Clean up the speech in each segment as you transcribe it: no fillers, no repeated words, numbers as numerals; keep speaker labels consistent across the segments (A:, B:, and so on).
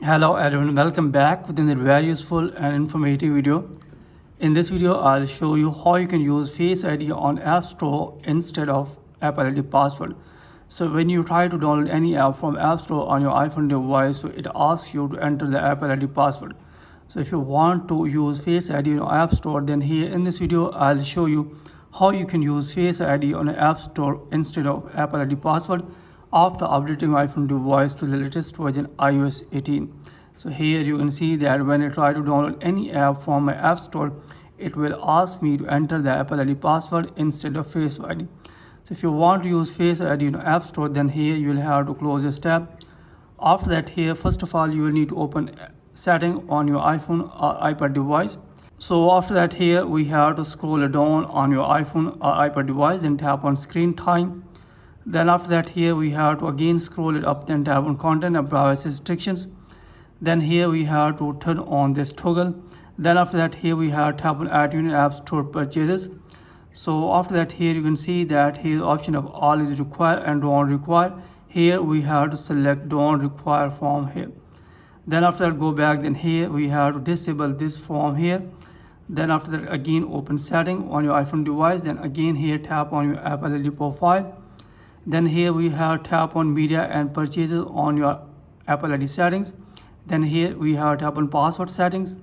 A: Hello everyone, welcome back within the very useful and informative video. In this video, I'll show you how you can use Face ID on App Store instead of Apple ID password. So when you try to download any app from App Store on your iPhone device, so it asks you to enter the Apple ID password. So if you want to use Face ID on your App Store, then here in this video, I'll show you how you can use Face ID on an App Store instead of Apple ID password after updating your iPhone device to the latest version iOS 18. So here you can see that when I try to download any app from my App Store, it will ask me to enter the Apple ID password instead of Face ID. So if you want to use Face ID in App Store, then here you will have to close this tab. After that, here first of all you will need to open setting on your iPhone or iPad device. So after that, here we have to scroll down on your iPhone or iPad device and tap on screen time. Then after that, here we have to again scroll it up, then tap on content and privacy restrictions. Then here we have to turn on this toggle. Then after that, here we have tap on add unit app store purchases. So after that, here you can see that here the option of all is required and don't require. Here we have to select don't require from here. Then after that, go back. Then here we have to disable this from here. Then after that, again open setting on your iPhone device. Then again here tap on your Apple ID profile. Then here we have tap on media and purchases on your Apple ID settings. Then here we have tap on password settings.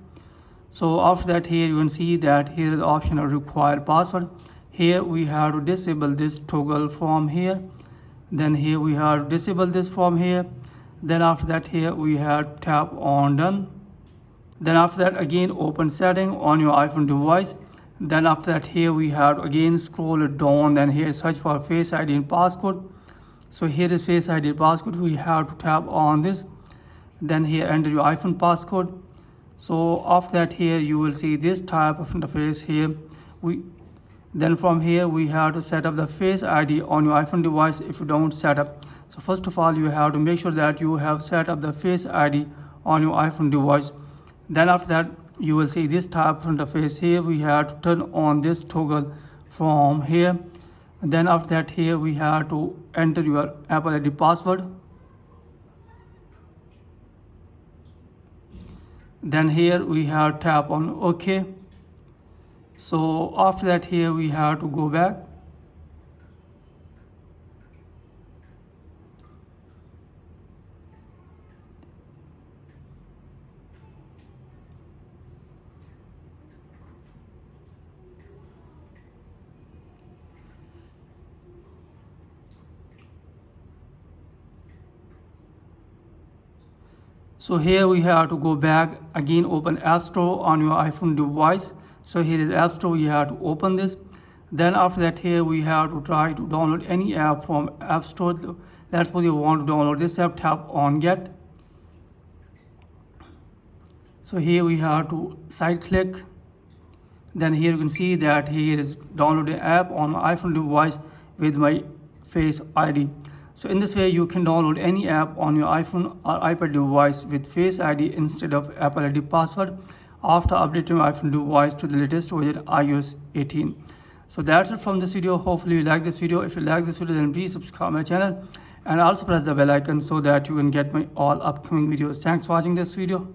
A: So after that, here you can see that here is the option of required password. Here we have to disable this toggle from here. Then here we have to disable this from here. Then after that, here we have tap on done. Then after that, again open setting on your iPhone device. Then after that, here we have to again scroll it down. Then here search for Face ID and passcode. So here is Face ID passcode. We have to tap on this. Then here enter your iPhone passcode. So after that, here you will see this type of interface here. Then from here we have to set up the Face ID on your iPhone device if you don't set up. So first of all, you have to make sure that you have set up the Face ID on your iPhone device. Then after that, you will see this type of interface. Here we have to turn on this toggle from here. And then after that, here we have to enter your Apple ID password. Then here we have tap on OK. So after that, here we have to go back. So here we have to go back, again open App Store on your iPhone device. So here is App Store, you have to open this. Then after that, here we have to try to download any app from App Store. Let's suppose you want to download this app, tap on get. So here we have to side click. Then here you can see that here is download an app on my iPhone device with my Face ID. So in this way, you can download any app on your iPhone or iPad device with Face ID instead of Apple ID password after updating your iPhone device to the latest version iOS 18. So that's it from this video. Hopefully you like this video. If you like this video, then please subscribe my channel and also press the bell icon so that you can get my all upcoming videos. Thanks for watching this video.